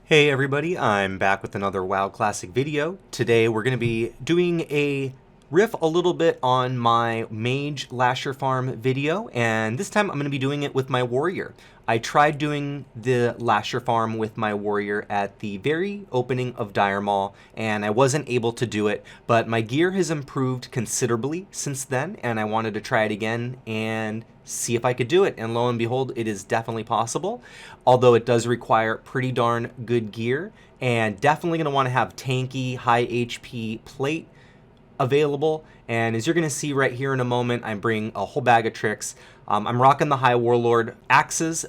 Hey everybody, I'm back with another WoW Classic video. Today we're going to be doing a riff a little bit on my Mage Lasher Farm video, and this time I'm going to be doing it with my Warrior. I tried doing the Lasher Farm with my Warrior at the very opening of Dire Maul, and I wasn't able to do it, but my gear has improved considerably since then, and I wanted to try it again and see if I could do it, and lo and behold, it is definitely possible, although it does require pretty darn good gear, and definitely going to want to have tanky, high HP plate available. And as you're going to see right here in a moment, I'm bringing a whole bag of tricks. I'm rocking the High Warlord axes,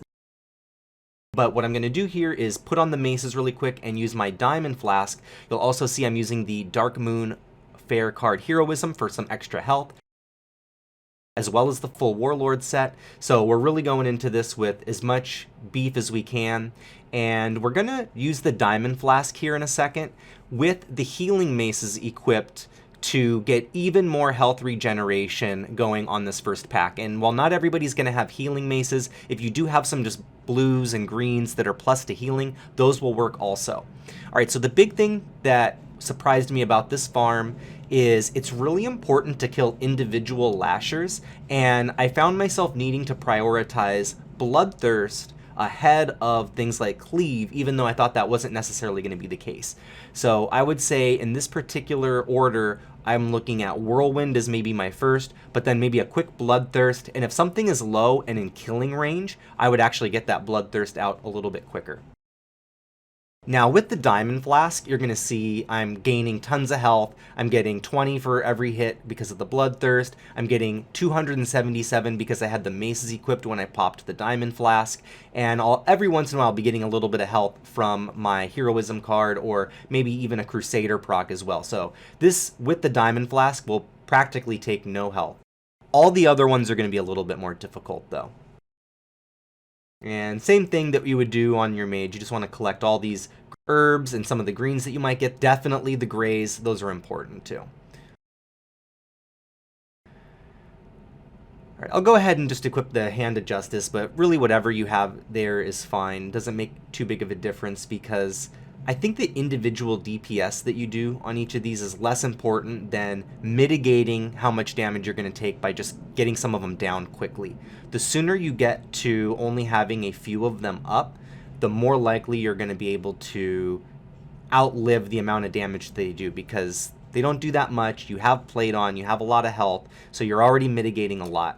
but what I'm going to do here is put on the maces really quick and use my Diamond Flask. You'll also see I'm using the Dark Moon Fair card Heroism for some extra health, as well as the full Warlord set. So we're really going into this with as much beef as we can. And we're going to use the Diamond Flask here in a second with the healing maces equipped to get even more health regeneration going on this first pack. And while not everybody's going to have healing maces, if you do have some just blues and greens that are plus to healing, those will work also. All right, so the big thing that surprised me about this farm is it's really important to kill individual lashers, and I found myself needing to prioritize Bloodthirst ahead of things like Cleave, even though I thought that wasn't necessarily going to be the case. So I would say in this particular order, I'm looking at Whirlwind as maybe my first, but then maybe a quick Bloodthirst, and if something is low and in killing range, I would actually get that Bloodthirst out a little bit quicker. Now with the Diamond Flask, you're going to see I'm gaining tons of health. I'm getting 20 for every hit because of the Bloodthirst. I'm getting 277 because I had the maces equipped when I popped the Diamond Flask. And every once in a while I'll be getting a little bit of health from my Heroism card, or maybe even a Crusader proc as well. So this, with the Diamond Flask, will practically take no health. All the other ones are going to be a little bit more difficult though. And same thing that you would do on your mage, you just want to collect all these herbs and some of the greens that you might get. Definitely the grays, those are important too. Alright, I'll go ahead and just equip the Hand of Justice, but really whatever you have there is fine. Doesn't make too big of a difference, because I think the individual DPS that you do on each of these is less important than mitigating how much damage you're going to take by just getting some of them down quickly. The sooner you get to only having a few of them up, the more likely you're going to be able to outlive the amount of damage they do, because they don't do that much. You have plate on, you have a lot of health, so you're already mitigating a lot.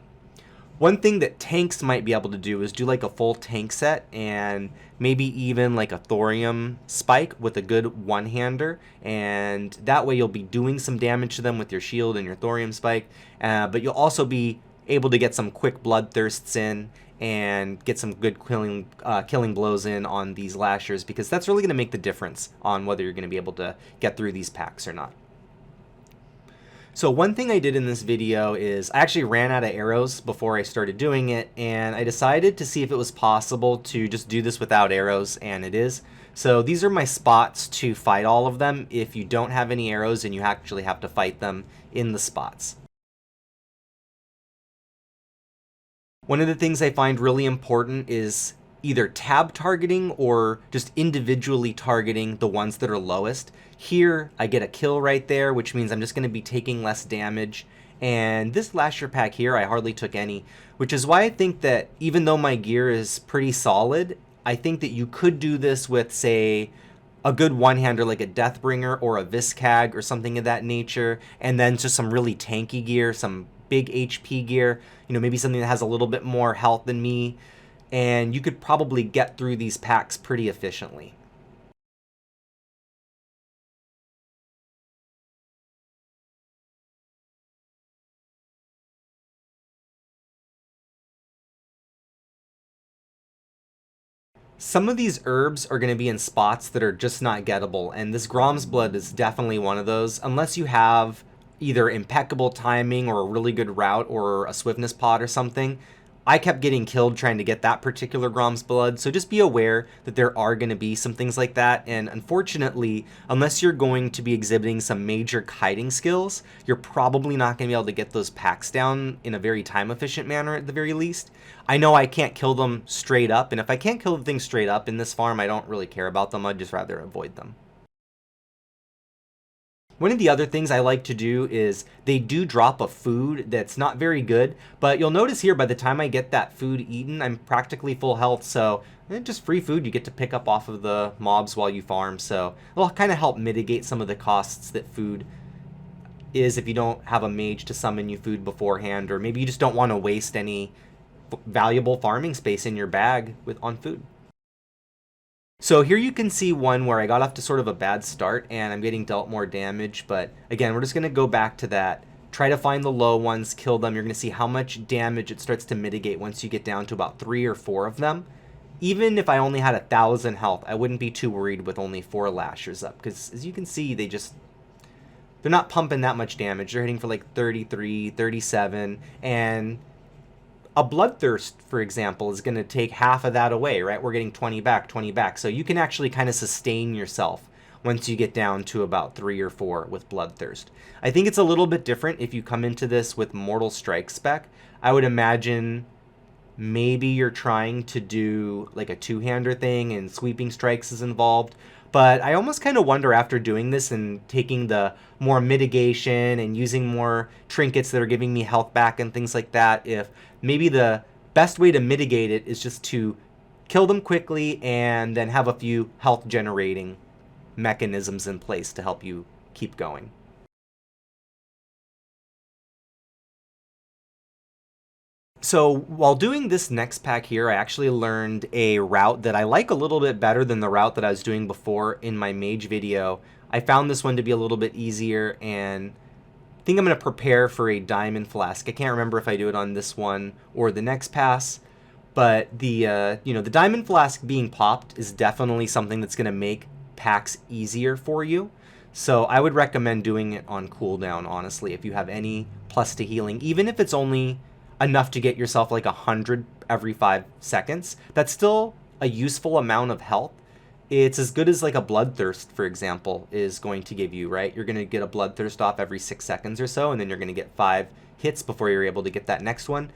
One thing that tanks might be able to do is do like a full tank set, and maybe even like a thorium spike with a good one-hander, and that way you'll be doing some damage to them with your shield and your thorium spike, but you'll also be able to get some quick bloodthirsts in and get some good killing blows in on these lashers, because that's really going to make the difference on whether you're going to be able to get through these packs or not. So one thing I did in this video is I actually ran out of arrows before I started doing it, and I decided to see if it was possible to just do this without arrows, and it is. So these are my spots to fight all of them if you don't have any arrows and you actually have to fight them in the spots. One of the things I find really important is either tab targeting or just individually targeting the ones that are lowest. Here I get a kill right there, which means I'm just going to be taking less damage, and this Lasher pack here I hardly took any, which is why I think that even though my gear is pretty solid, I think that you could do this with, say, a good one-hander like a Deathbringer or a Viscag or something of that nature, and then just some really tanky gear, some big HP gear, you know, maybe something that has a little bit more health than me, and you could probably get through these packs pretty efficiently. Some of these herbs are going to be in spots that are just not gettable, and this Grom's Blood is definitely one of those, unless you have either impeccable timing or a really good route or a swiftness pod or something. I kept getting killed trying to get that particular Grom's blood, so just be aware that there are going to be some things like that, and unfortunately, unless you're going to be exhibiting some major kiting skills, you're probably not going to be able to get those packs down in a very time-efficient manner at the very least. I know I can't kill them straight up, and if I can't kill the things straight up in this farm, I don't really care about them. I'd just rather avoid them. One of the other things I like to do is they do drop a food that's not very good, but you'll notice here by the time I get that food eaten, I'm practically full health, so just free food you get to pick up off of the mobs while you farm, so it'll kind of help mitigate some of the costs that food is if you don't have a mage to summon you food beforehand, or maybe you just don't want to waste any valuable farming space in your bag on food. So here you can see one where I got off to sort of a bad start and I'm getting dealt more damage, but again, we're just going to go back to that. Try to find the low ones, kill them. You're going to see how much damage it starts to mitigate once you get down to about 3 or 4 of them. Even if I only had 1,000 health, I wouldn't be too worried with only 4 lashers up, because as you can see, they're not pumping that much damage. They're hitting for like 33, 37, and a Bloodthirst, for example, is going to take half of that away, right? We're getting 20 back, 20 back. So you can actually kind of sustain yourself once you get down to about 3 or 4 with Bloodthirst. I think it's a little bit different if you come into this with Mortal Strike spec. I would imagine maybe you're trying to do like a two-hander thing and Sweeping Strikes is involved. But I almost kind of wonder after doing this and taking the more mitigation and using more trinkets that are giving me health back and things like that, if maybe the best way to mitigate it is just to kill them quickly and then have a few health generating mechanisms in place to help you keep going. So while doing this next pack here, I actually learned a route that I like a little bit better than the route that I was doing before in my mage video. I found this one to be a little bit easier, and I think I'm going to prepare for a diamond flask. I can't remember if I do it on this one or the next pass, but the the diamond flask being popped is definitely something that's going to make packs easier for you. So I would recommend doing it on cooldown, honestly, if you have any plus to healing, even if it's only enough to get yourself like 100 every 5 seconds. That's still a useful amount of health. It's as good as like a Bloodthirst, for example, is going to give you, right? You're going to get a Bloodthirst off every 6 seconds or so, and then you're going to get 5 hits before you're able to get that next one.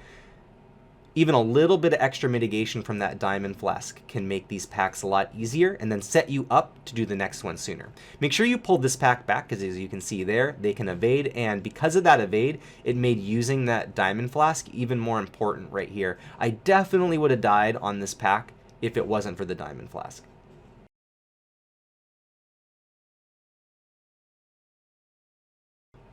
Even a little bit of extra mitigation from that diamond flask can make these packs a lot easier and then set you up to do the next one sooner. Make sure you pull this pack back, because as you can see there, they can evade, and because of that evade, it made using that diamond flask even more important right here. I definitely would have died on this pack if it wasn't for the diamond flask.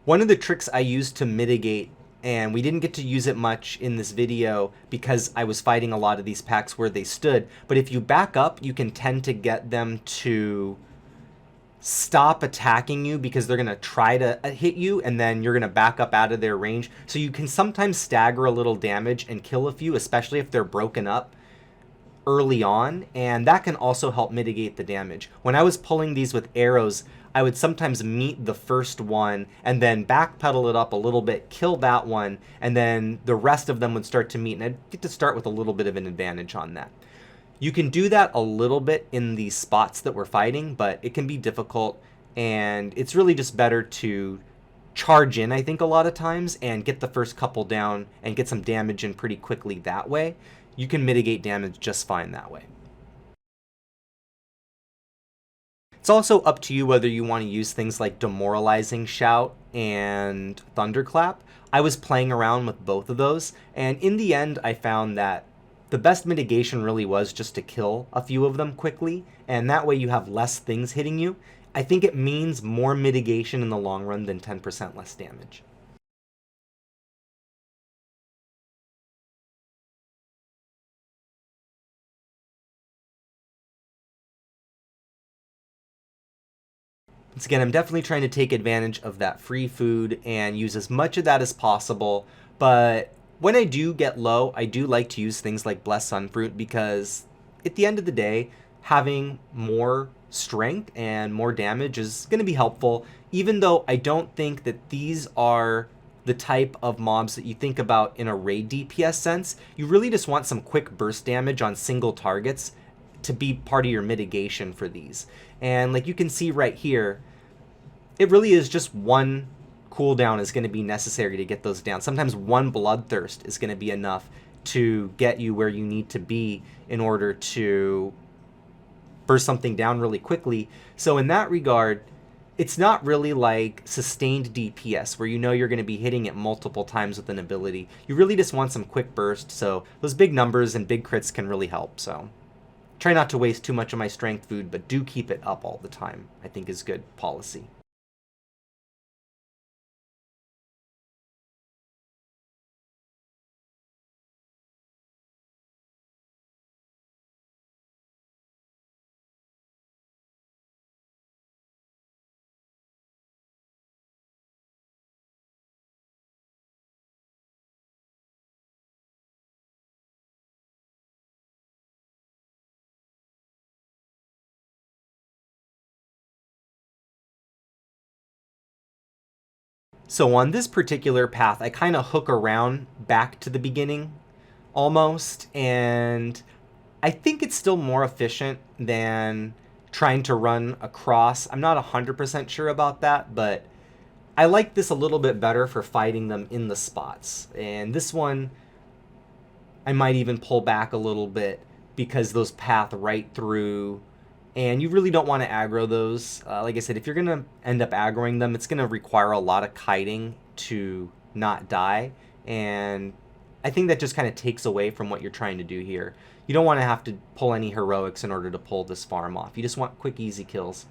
One of the tricks I used to mitigate, and we didn't get to use it much in this video because I was fighting a lot of these packs where they stood, but if you back up, you can tend to get them to stop attacking you because they're going to try to hit you, and then you're going to back up out of their range. So you can sometimes stagger a little damage and kill a few, especially if they're broken up early on, and that can also help mitigate the damage. When I was pulling these with arrows, I would sometimes meet the first one and then backpedal it up a little bit, kill that one, and then the rest of them would start to meet, and I'd get to start with a little bit of an advantage on that. You can do that a little bit in these spots that we're fighting, but it can be difficult, and it's really just better to charge in, I think, a lot of times, and get the first couple down and get some damage in pretty quickly that way. You can mitigate damage just fine that way. It's also up to you whether you want to use things like Demoralizing Shout and Thunderclap. I was playing around with both of those, and in the end I found that the best mitigation really was just to kill a few of them quickly, and that way you have less things hitting you. I think it means more mitigation in the long run than 10% less damage. Once again, I'm definitely trying to take advantage of that free food and use as much of that as possible, but when I do get low, I do like to use things like Blessed Sunfruit, because at the end of the day, having more strength and more damage is going to be helpful, even though I don't think that these are the type of mobs that you think about in a raid DPS sense. You really just want some quick burst damage on single targets to be part of your mitigation for these. And like you can see right here, it really is just one cooldown is going to be necessary to get those down. Sometimes one bloodthirst is going to be enough to get you where you need to be in order to burst something down really quickly. So in that regard, it's not really like sustained DPS where you know you're going to be hitting it multiple times with an ability. You really just want some quick burst, so those big numbers and big crits can really help. So try not to waste too much of my strength food, but do keep it up all the time, I think is good policy. So on this particular path, I kind of hook around back to the beginning almost, and I think it's still more efficient than trying to run across. I'm not 100% sure about that, but I like this a little bit better for fighting them in the spots. And this one, I might even pull back a little bit because those path right through, and you really don't want to aggro those. Like I said, if you're going to end up aggroing them, it's going to require a lot of kiting to not die, and I think that just kind of takes away from what you're trying to do here. You don't want to have to pull any heroics in order to pull this farm off. You just want quick, easy kills.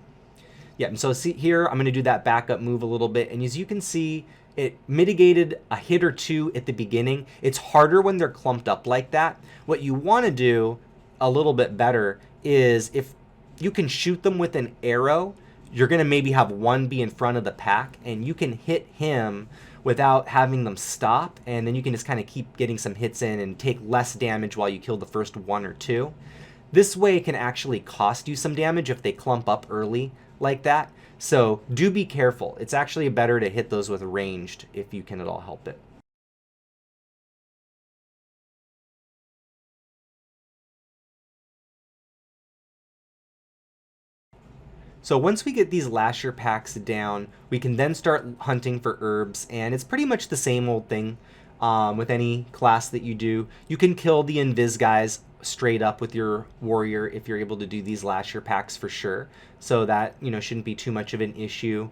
Yeah, and so see here, I'm going to do that backup move a little bit, and as you can see, it mitigated a hit or two at the beginning. It's harder when they're clumped up like that. What you want to do a little bit better is if you can shoot them with an arrow, you're going to maybe have one be in front of the pack, and you can hit him without having them stop, and then you can just kind of keep getting some hits in and take less damage while you kill the first one or two. This way it can actually cost you some damage if they clump up early like that. So do be careful. It's actually better to hit those with ranged if you can at all help it. So once we get these lasher packs down, we can then start hunting for herbs, and it's pretty much the same old thing with any class that you do. You can kill the invis guys straight up with your warrior if you're able to do these lasher packs for sure. So that, you know, shouldn't be too much of an issue.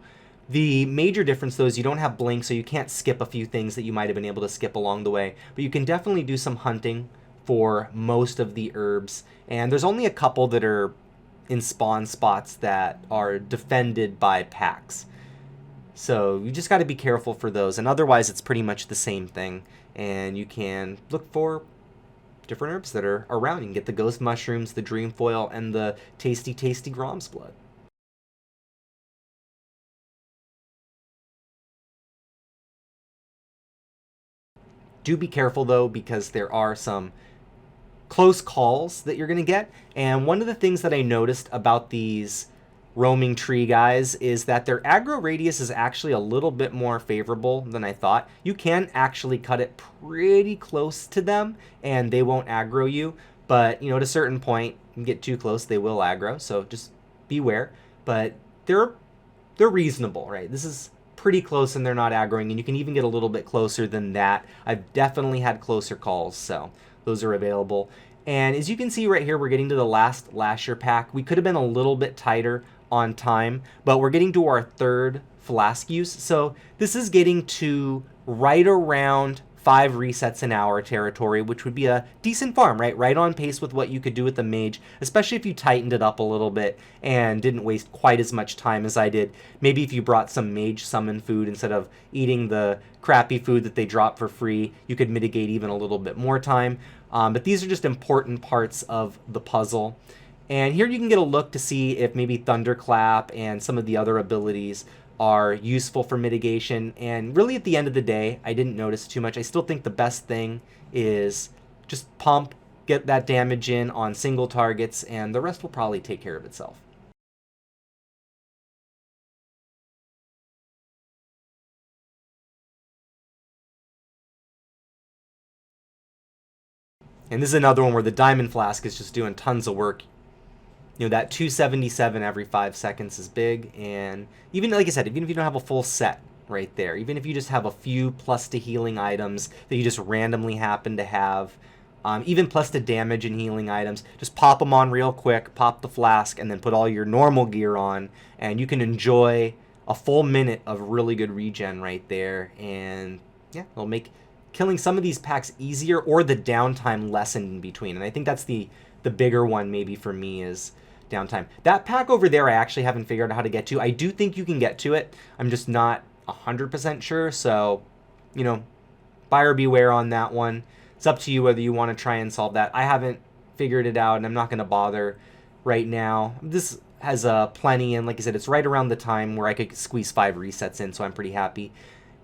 The major difference though is you don't have blink, so you can't skip a few things that you might have been able to skip along the way, but you can definitely do some hunting for most of the herbs, and there's only a couple that are in spawn spots that are defended by packs. So you just got to be careful for those, and otherwise it's pretty much the same thing, and you can look for different herbs that are around. You can get the ghost mushrooms, the dream foil, and the tasty Grom's blood. Do be careful though, because there are some close calls that you're going to get, and one of the things that I noticed about these roaming tree guys is that their aggro radius is actually a little bit more favorable than I thought. You can actually cut it pretty close to them and they won't aggro you, but you know, at a certain point you get too close, they will aggro, so just beware. But they're reasonable, right? This is pretty close and they're not aggroing, and you can even get a little bit closer than that. I've definitely had closer calls, so those are available. And as you can see right here, we're getting to the last lasher pack. We could have been a little bit tighter on time, but we're getting to our third flask use. So this is getting to right around 5 resets an hour territory, which would be a decent farm, right? Right on pace with what you could do with the mage, especially if you tightened it up a little bit and didn't waste quite as much time as I did. Maybe if you brought some mage summon food instead of eating the crappy food that they drop for free, you could mitigate even a little bit more time. But these are just important parts of the puzzle. And here you can get a look to see if maybe Thunderclap and some of the other abilities are useful for mitigation. And really at the end of the day, I didn't notice too much. I still think the best thing is just pump, get that damage in on single targets, and the rest will probably take care of itself. And this is another one where the Diamond Flask is just doing tons of work. You know, that 277 every 5 seconds is big. And even, like I said, even if you don't have a full set right there, even if you just have a few plus to healing items that you just randomly happen to have, even plus to damage and healing items, just pop them on real quick, pop the flask, and then put all your normal gear on, and you can enjoy a full minute of really good regen right there. And yeah, it'll make killing some of these packs easier, or the downtime lessened in between. And I think that's the bigger one maybe for me, is downtime. That pack over there I actually haven't figured out how to get to. I do think you can get to it. I'm just not 100% sure. So, you know, buyer beware on that one. It's up to you whether you want to try and solve that. I haven't figured it out, and I'm not going to bother right now. This has plenty, and like I said, it's right around the time where I could squeeze 5 resets in, so I'm pretty happy.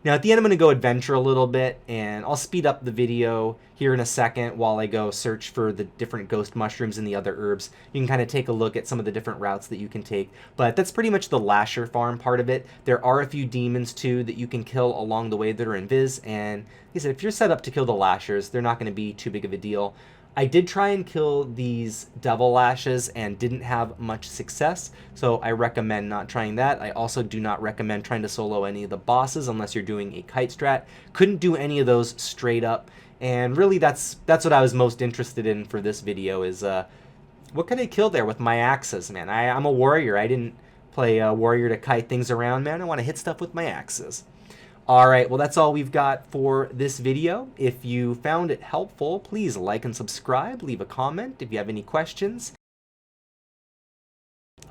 Now at the end, I'm going to go adventure a little bit, and I'll speed up the video here in a second while I go search for the different ghost mushrooms and the other herbs. You can kind of take a look at some of the different routes that you can take, but that's pretty much the Lasher farm part of it. There are a few demons too that you can kill along the way that are invis, and like I said, if you're set up to kill the Lashers, they're not going to be too big of a deal. I did try and kill these Devil Lashes and didn't have much success, so I recommend not trying that. I also do not recommend trying to solo any of the bosses unless you're doing a kite strat. Couldn't do any of those straight up, and really that's what I was most interested in for this video, is what could I kill there with my axes, man? I'm a warrior. I didn't play a warrior to kite things around, man. I want to hit stuff with my axes. Alright, well that's all we've got for this video. If you found it helpful, please like and subscribe, leave a comment if you have any questions.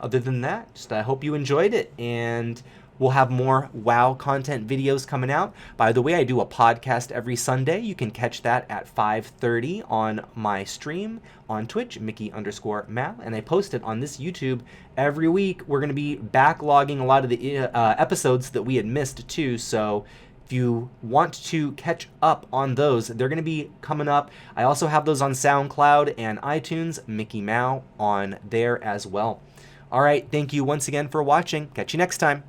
Other than that, just I hope you enjoyed it, and we'll have more WoW content videos coming out. By the way, I do a podcast every Sunday. You can catch that at 5:30 on my stream on Twitch, Mickey_Mal, and I post it on this YouTube every week. We're going to be backlogging a lot of the episodes that we had missed too, so if you want to catch up on those, they're going to be coming up. I also have those on SoundCloud and iTunes, Mickey Mal on there as well. Alright, thank you once again for watching. Catch you next time.